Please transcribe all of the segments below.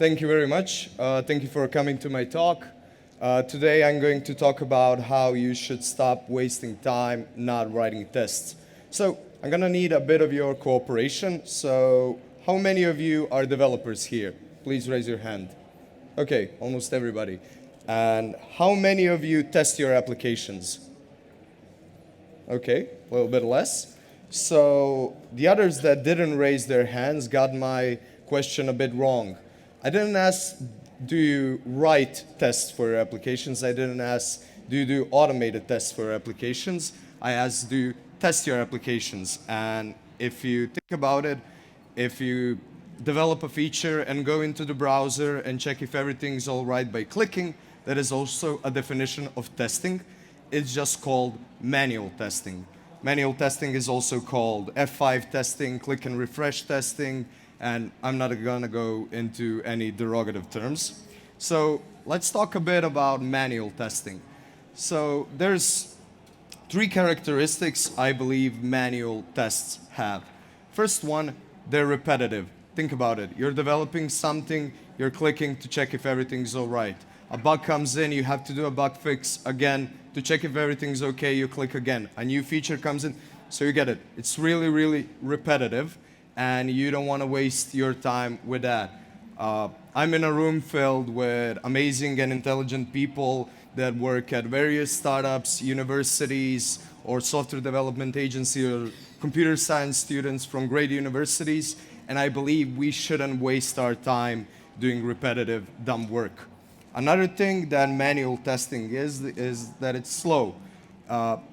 Thank you very much. Thank you for coming to my talk. Today I'm going to talk about how you should stop wasting time not writing tests. So I'm going to need a bit of your cooperation. So how many of you are developers here? Please raise your hand. Okay, almost everybody. And how many of you test your applications? Okay, a little bit less. So the others that didn't raise their hands got my question a bit wrong. I didn't ask, do you write tests for your applications? I didn't ask, do you do automated tests for your applications? I asked, do you test your applications? And if you think about it, if you develop a feature and go into the browser and check if everything's all right by clicking, that is also a definition of testing. It's just called manual testing. Manual testing is also called F5 testing, click and refresh testing, and I'm not going to go into any derogative terms. So let's talk a bit about manual testing. So there's three characteristics I believe manual tests have. First one, they're repetitive. Think about it. You're developing something, you're clicking to check if everything's all right. A bug comes in, you have to do a bug fix again. To check if everything's okay, you click again. A new feature comes in, so you get it. It's really, really repetitive, and you don't want to waste your time with that. I'm in a room filled with amazing and intelligent people that work at various startups, universities, or software development agencies, or computer science students from great universities, and I believe we shouldn't waste our time doing repetitive, dumb work. Another thing that manual testing is that it's slow.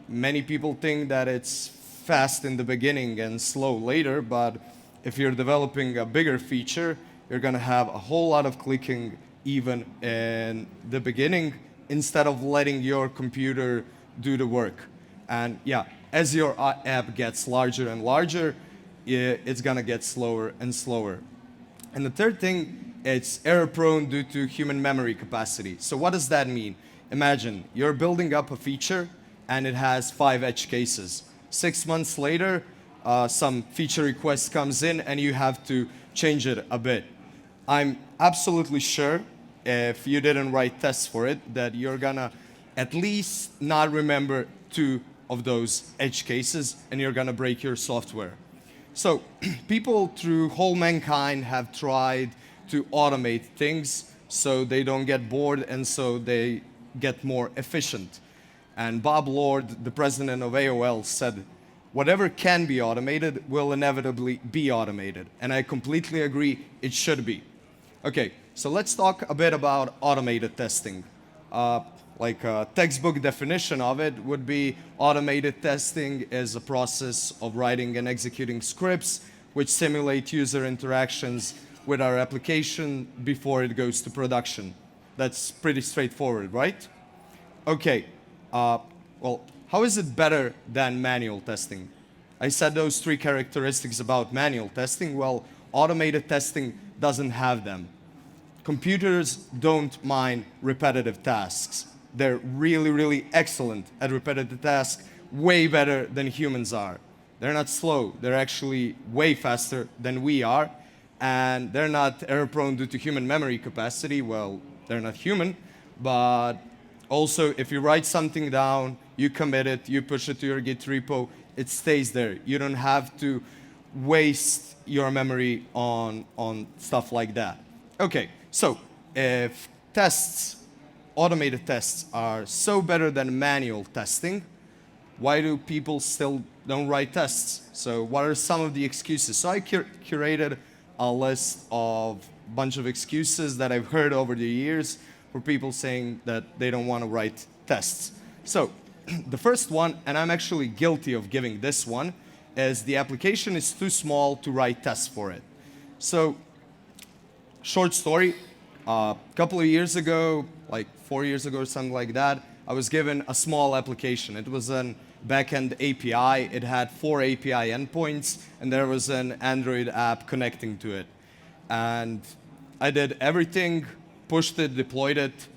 Many people think that it's fast in the beginning and slow later, but if you're developing a bigger feature, you're going to have a whole lot of clicking even in the beginning instead of letting your computer do the work. And yeah, as your app gets larger and larger, it's going to get slower and slower. And the third thing, it's error prone due to human memory capacity. So what does that mean? Imagine you're building up a feature and it has 5 edge cases. 6 months later, some feature request comes in and you have to change it a bit. I'm absolutely sure if you didn't write tests for it that you're gonna at least not remember 2 of those edge cases and you're gonna break your software. So people through whole mankind have tried to automate things so they don't get bored and so they get more efficient. And Bob Lord, the president of AOL, said, whatever can be automated will inevitably be automated. And I completely agree, it should be. Okay, so let's talk a bit about automated testing. Like a textbook definition of it would be automated testing is a process of writing and executing scripts which simulate user interactions with our application before it goes to production. That's pretty straightforward, right? Okay, well, how is it better than manual testing? I said those 3 characteristics about manual testing. Well, automated testing doesn't have them. Computers don't mind repetitive tasks. They're really, really excellent at repetitive tasks, way better than humans are. They're not slow. They're actually way faster than we are. And they're not error prone due to human memory capacity. Well, they're not human, but also if you write something down, you commit it, you push it to your Git repo, it stays there. You don't have to waste your memory on stuff like that. Okay, so if automated tests are so better than manual testing, why do people still don't write tests? So what are some of the excuses? So I curated a list of a bunch of excuses that I've heard over the years for people saying that they don't want to write tests. So the first one, and I'm actually guilty of giving this one, is the application is too small to write tests for it. So short story, a couple of years ago, like 4 years ago or something like that, I was given a small application. It was an backend API. It had 4 API endpoints, and there was an Android app connecting to it. And I did everything, pushed it, deployed it,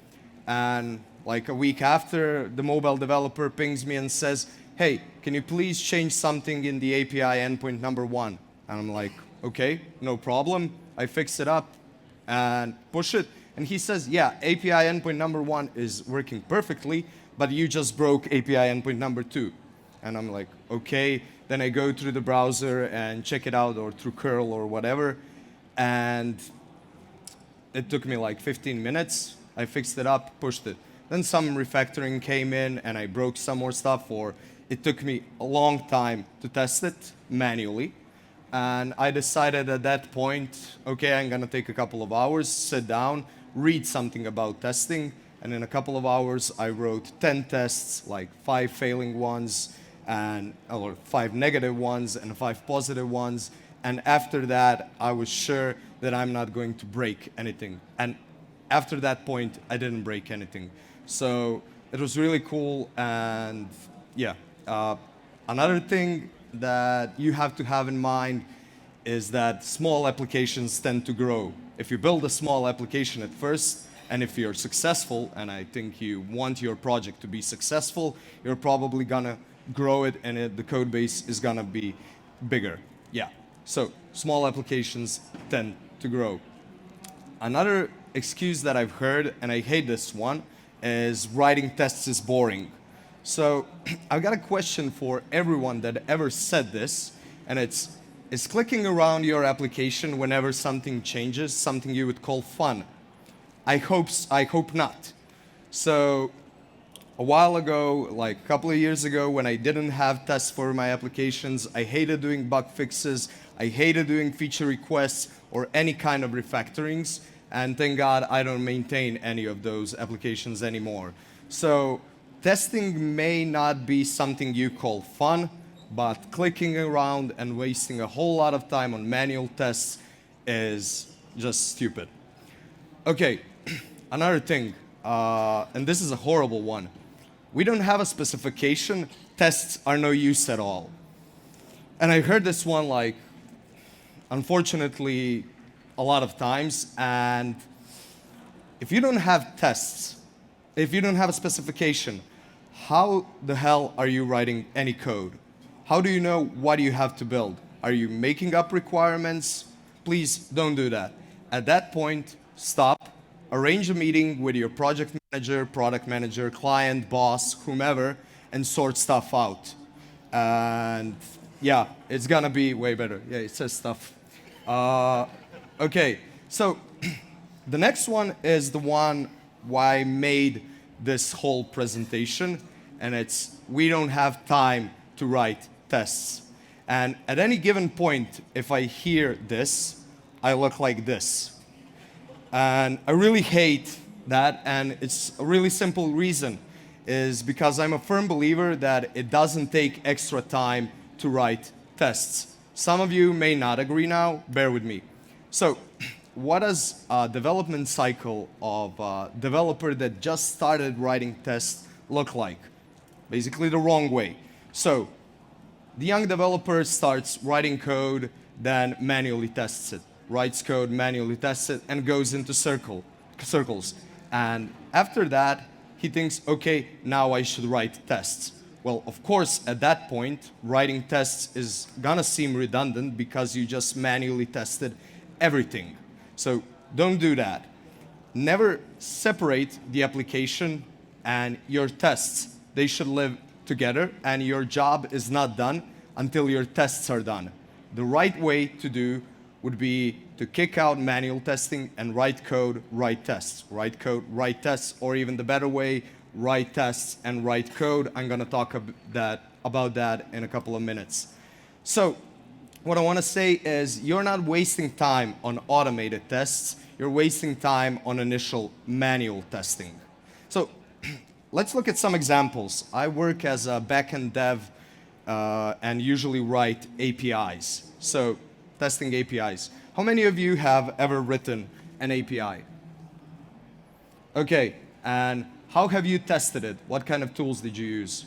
and like a week after, the mobile developer pings me and says, hey, can you please change something in the API endpoint number 1? And I'm like, okay, no problem. I fixed it up. and push it. And he says, yeah, API endpoint number 1 is working perfectly, but you just broke API endpoint number 2. And I'm like, okay. Then I go through the browser and check it out, or through curl or whatever. And it took me like 15 minutes. I fixed it up, pushed it. Then some refactoring came in, and I broke some more stuff, or it took me a long time to test it manually. And I decided at that point, okay, I'm gonna take a couple of hours, sit down, read something about testing, and in a couple of hours, I wrote 10 tests, like 5 failing ones, or 5 negative ones, and 5 positive ones. And after that, I was sure that I'm not going to break anything. And after that point, I didn't break anything. So it was really cool, and yeah. Another thing that you have to have in mind is that small applications tend to grow. If you build a small application at first, and if you're successful, and I think you want your project to be successful, you're probably gonna grow it, and the code base is gonna be bigger. Yeah, so small applications tend to grow. Another excuse that I've heard, and I hate this one, is writing tests is boring. So I've got a question for everyone that ever said this, and it's, is clicking around your application whenever something changes something you would call fun? I hope not. So a while ago, like a couple of years ago, when I didn't have tests for my applications, I hated doing bug fixes, I hated doing feature requests or any kind of refactorings, and thank God I don't maintain any of those applications anymore. So testing may not be something you call fun, but clicking around and wasting a whole lot of time on manual tests is just stupid. Okay, another thing, and this is a horrible one. We don't have a specification, tests are no use at all. And I heard this one, like, unfortunately, a lot of times, and if you don't have tests, if you don't have a specification, how the hell are you writing any code? How do you know what you have to build? Are you making up requirements? Please don't do that. At that point, stop, arrange a meeting with your project manager, product manager, client, boss, whomever, and sort stuff out. And yeah, it's gonna be way better. Yeah, it says stuff. Okay, so the next one is the one why I made this whole presentation, and it's we don't have time to write tests. And at any given point, if I hear this, I look like this. And I really hate that, and it's a really simple reason, is because I'm a firm believer that it doesn't take extra time to write tests. Some of you may not agree now, bear with me. So, what does a development cycle of a developer that just started writing tests look like? Basically the wrong way. So, the young developer starts writing code, then manually tests it. Writes code, manually tests it, and goes into circles. And after that, he thinks, okay, now I should write tests. Well, of course, at that point, writing tests is gonna seem redundant because you just manually tested everything. So don't do that. Never separate the application and your tests. They should live together, and your job is not done until your tests are done. The right way to do would be to kick out manual testing and write code, write tests. Write code, write tests, or even the better way, write tests and write code. I'm gonna talk about that in a couple of minutes. So, what I wanna say is you're not wasting time on automated tests, you're wasting time on initial manual testing. So, let's look at some examples. I work as a backend dev and usually write APIs. So, testing APIs. How many of you have ever written an API? Okay, and how have you tested it? What kind of tools did you use?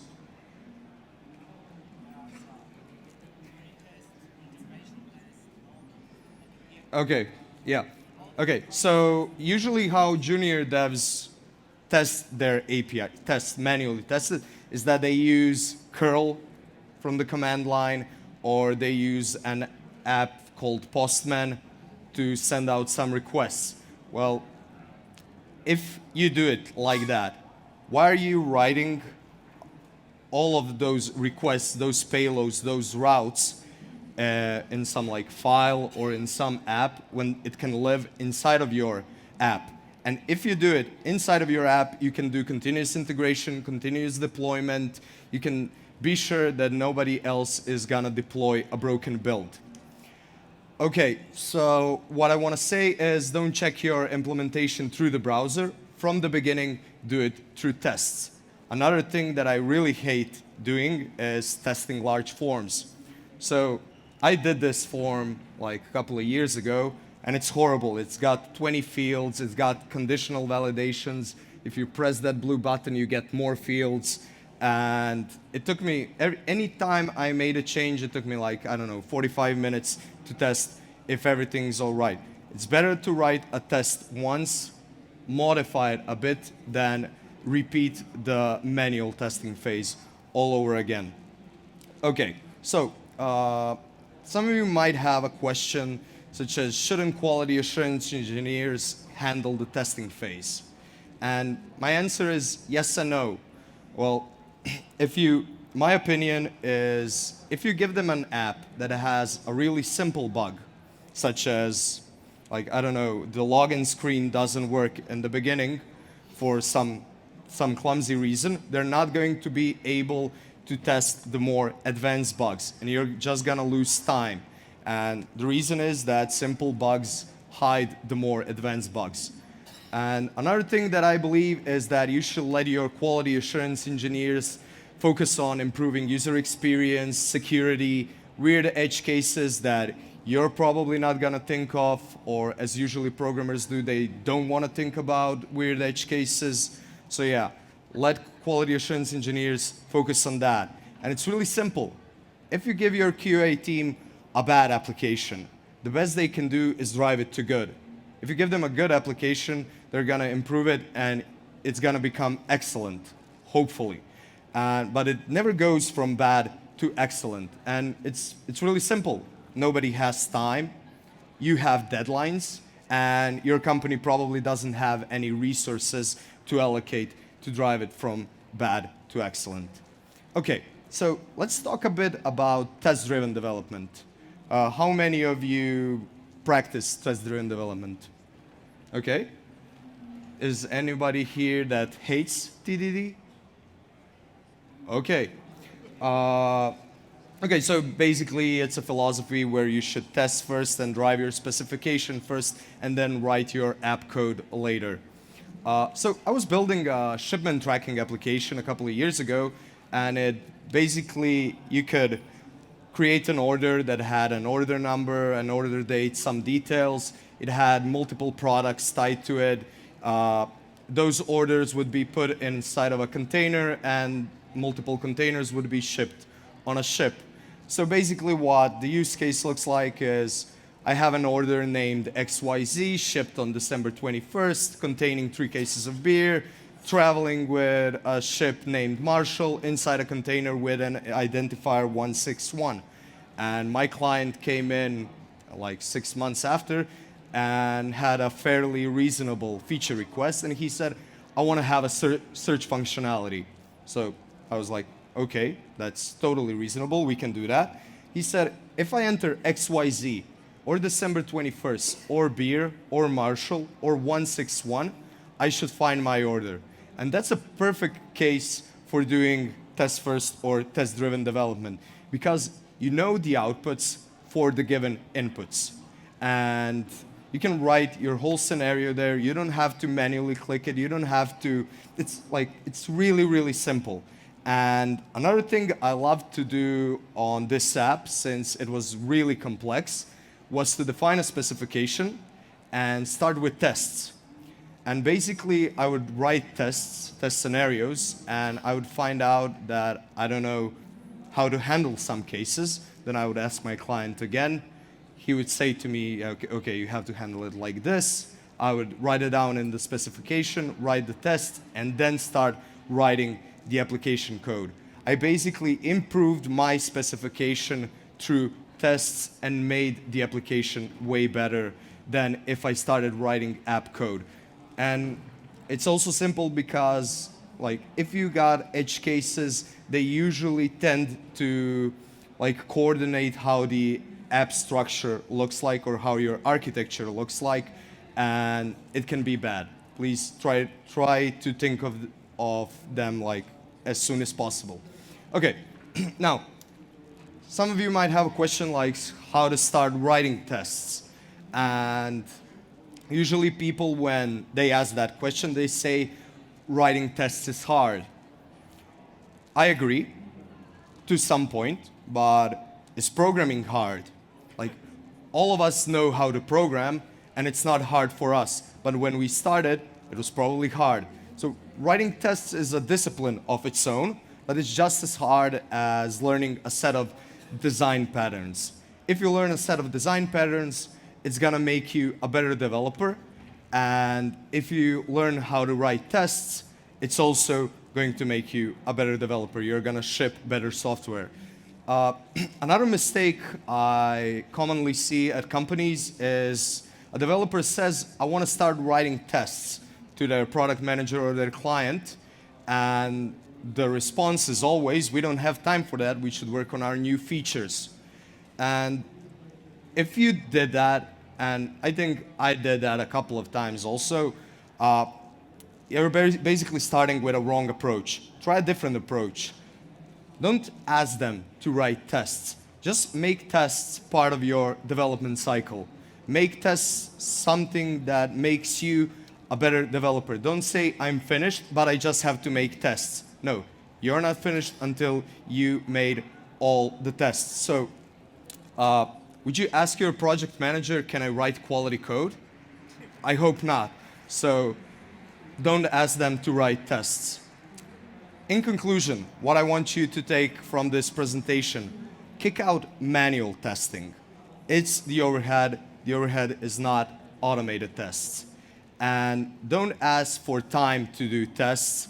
Okay, yeah. Okay, so usually how junior devs test their API, manually test it, is that they use curl from the command line, or they use an app called Postman to send out some requests. Well, if you do it like that, why are you writing all of those requests, those payloads, those routes in some like file or in some app when it can live inside of your app? And if you do it inside of your app, you can do continuous integration, continuous deployment. You can be sure that nobody else is gonna deploy a broken build. Okay, so what I want to say is don't check your implementation through the browser. From the beginning, do it through tests. Another thing that I really hate doing is testing large forms. So I did this form like a couple of years ago, and it's horrible. It's got 20 fields, it's got conditional validations. If you press that blue button, you get more fields. And it took me, any time I made a change, it took me like, I don't know, 45 minutes to test if everything's all right. It's better to write a test once, modify it a bit, than repeat the manual testing phase all over again. Okay, so some of you might have a question such as, shouldn't quality assurance engineers handle the testing phase? And my answer is yes and no. Well, my opinion is, if you give them an app that has a really simple bug, such as, like, I don't know, the login screen doesn't work in the beginning for some clumsy reason, they're not going to be able to test the more advanced bugs, and you're just gonna lose time. And the reason is that simple bugs hide the more advanced bugs. And another thing that I believe is that you should let your quality assurance engineers focus on improving user experience, security, weird edge cases that you're probably not gonna think of, or as usually programmers do, they don't wanna think about weird edge cases. So yeah, let quality assurance engineers focus on that. And it's really simple. If you give your QA team a bad application, the best they can do is drive it to good. If you give them a good application, they're gonna improve it and it's gonna become excellent, hopefully. But it never goes from bad to excellent. And it's really simple. Nobody has time, you have deadlines, and your company probably doesn't have any resources to allocate to drive it from bad to excellent. Okay, so let's talk a bit about test-driven development. How many of you practice test-driven development? Okay. Is anybody here that hates TDD? Okay. Okay, so basically it's a philosophy where you should test first and drive your specification first and then write your app code later. So I was building a shipment tracking application a couple of years ago, and it basically, you could create an order that had an order number, an order date, some details. It had multiple products tied to it. Those orders would be put inside of a container, and multiple containers would be shipped on a ship. So basically what the use case looks like is, I have an order named XYZ, shipped on December 21st, containing 3 cases of beer, traveling with a ship named Marshall inside a container with an identifier 161. And my client came in like 6 months after and had a fairly reasonable feature request, and he said, I want to have a search functionality. So I was like, okay, that's totally reasonable, we can do that. He said, if I enter XYZ, or December 21st, or beer, or Marshall, or 161, I should find my order. And that's a perfect case for doing test first or test-driven development, because you know the outputs for the given inputs. And you can write your whole scenario there. You don't have to manually click it. You don't have to, it's really, really simple. And another thing I love to do on this app, since it was really complex, was to define a specification and start with tests. And basically, I would write tests, test scenarios, and I would find out that I don't know how to handle some cases. Then I would ask my client again. He would say to me, okay, you have to handle it like this. I would write it down in the specification, write the test, and then start writing the application code. I basically improved my specification through tests and made the application way better than if I started writing app code. And it's also simple because like if you got edge cases, they usually tend to like coordinate how the app structure looks like or how your architecture looks like, and it can be bad. Please try to think of them like as soon as possible. Okay, now some of you might have a question like how to start writing tests, and usually people when they ask that question they say writing tests is hard. I agree to some point, but is programming hard? Like, all of us know how to program, and it's not hard for us. But when we started, it was probably hard. So writing tests is a discipline of its own, but it's just as hard as learning a set of design patterns. If you learn a set of design patterns, it's gonna make you a better developer. And if you learn how to write tests, it's also going to make you a better developer. You're gonna ship better software. Another mistake I commonly see at companies is a developer says, I want to start writing tests to their product manager or their client, and the response is always, we don't have time for that, we should work on our new features. And if you did that, and I think I did that a couple of times also, you're basically starting with a wrong approach. Try a different approach. Don't ask them to write tests. Just make tests part of your development cycle. Make tests something that makes you a better developer. Don't say, I'm finished, but I just have to make tests. No, you're not finished until you made all the tests. So, would you ask your project manager, can I write quality code? I hope not. So, don't ask them to write tests. In conclusion, what I want you to take from this presentation, kick out manual testing. It's the overhead. The overhead is not automated tests. And don't ask for time to do tests,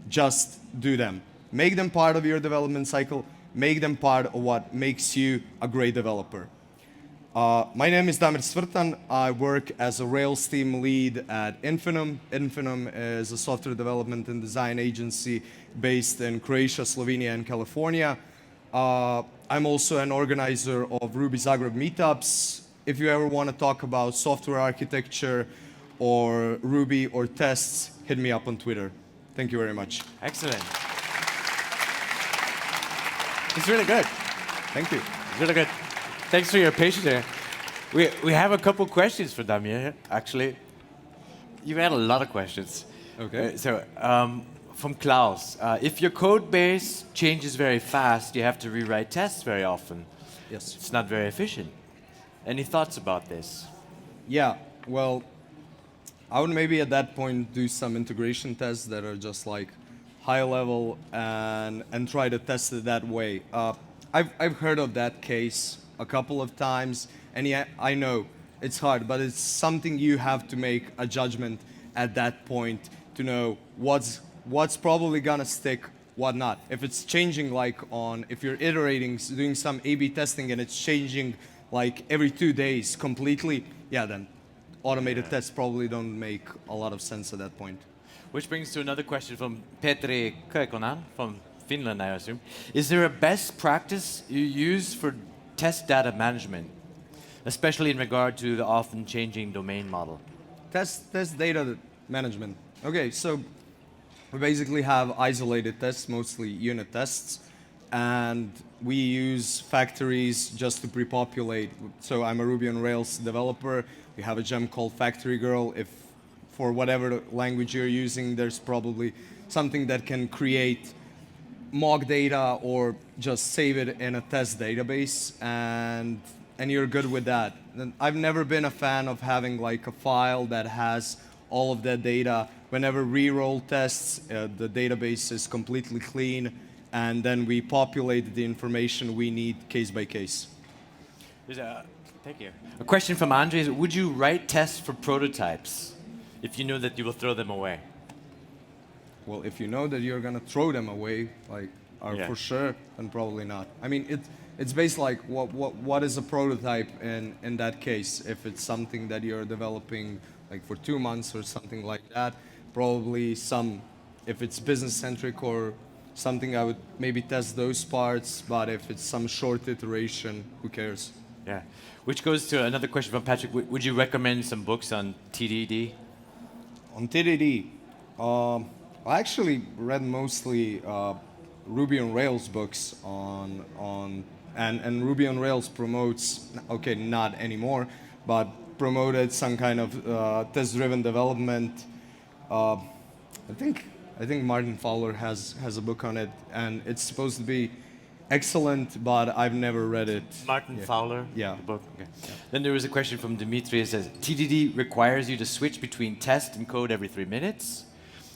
just do them. Make them part of your development cycle. Make them part of what makes you a great developer. My name is Damir Svrtan. I work as a Rails team lead at Infinum. Infinum is a software development and design agency based in Croatia, Slovenia, and California. I'm also an organizer of Ruby Zagreb meetups. If you ever want to talk about software architecture or Ruby or tests, hit me up on Twitter. Thank you very much. Excellent. It's really good. Thank you. It's really good. Thanks for your patience here. We have a couple questions for Damir, actually. You've had a lot of questions. Okay. From Klaus, if your code base changes very fast, you have to rewrite tests very often. Yes. It's not very efficient. Any thoughts about this? Yeah, well, I would maybe at that point do some integration tests that are just like high level and try to test it that way. I've heard of that case a couple of times, and yeah, I know it's hard, but it's something you have to make a judgment at that point to know what's probably gonna stick, what not. If it's changing like if you're iterating, doing some A/B testing and it's changing like every 2 days completely, yeah, then automated tests probably don't make a lot of sense at that point. Which brings to another question from Petri Kökonen from Finland, I assume. Is there a best practice you use for test data management, especially in regard to the often changing domain model? Test data management. Okay, so we basically have isolated tests, mostly unit tests, and we use factories just to pre-populate. So I'm a Ruby on Rails developer. We have a gem called Factory Girl. If for whatever language you're using, there's probably something that can create mock data or just save it in a test database, and you're good with that. And I've never been a fan of having like a file that has all of that data. Whenever re-roll tests, the database is completely clean, and then we populate the information we need case by case. Thank you. A question from Andre is, would you write tests for prototypes if you know that you will throw them away? Well, if you know that you're gonna throw them away, like, are Yeah. for sure, and probably not. I mean, it's based like what is a prototype in that case. If it's something that you're developing like for 2 months or something like that, probably some. If it's business centric or something, I would maybe test those parts. But if it's some short iteration, who cares? Yeah. Which goes to another question from Patrick. Would you recommend some books on TDD? On TDD, I actually read mostly Ruby on Rails books and Ruby on Rails promotes, okay, not anymore, but promoted some kind of test-driven development. Uh, I think Martin Fowler has a book on it, and it's supposed to be excellent, but I've never read it. Martin Fowler, Yeah. the book. Okay. Then there was a question from Dimitri. It says, TDD requires you to switch between test and code every 3 minutes.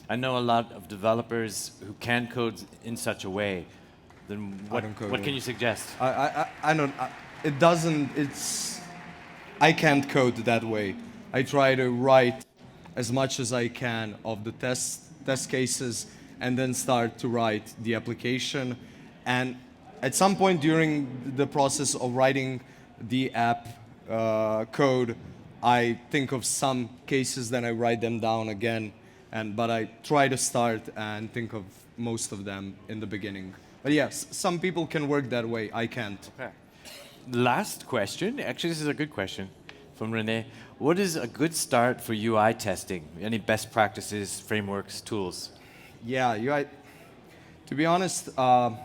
I know a lot of developers who can code in such a way. Then what can you suggest? I don't. It doesn't. It's. I can't code that way. I try to write as much as I can of the test cases, and then start to write the application. And at some point during the process of writing the app code, I think of some cases, then I write them down again. But I try to start and think of most of them in the beginning. But yes, some people can work that way. I can't. Okay. Last question. Actually, this is a good question from Rene. What is a good start for UI testing? Any best practices, frameworks, tools? Yeah, UI. To be honest, I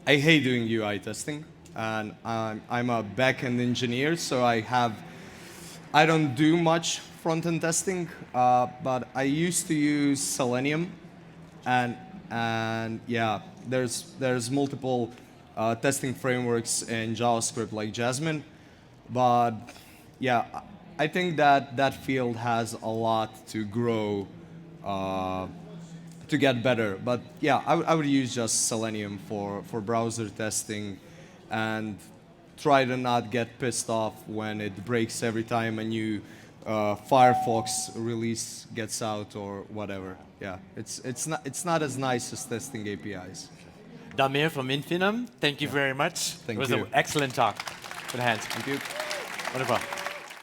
hate doing UI testing, and I'm a back-end engineer, so I don't do much front-end testing, but I used to use Selenium, and yeah, there's multiple testing frameworks in JavaScript like Jasmine, but yeah, I think that field has a lot to grow to get better. But yeah, I would use just Selenium for browser testing, and try to not get pissed off when it breaks every time a new Firefox release gets out or whatever. Yeah, it's not as nice as testing APIs. Damir from Infinum, thank you very much. Thank it was you. an excellent talk. Good hands. Thank you. Wonderful.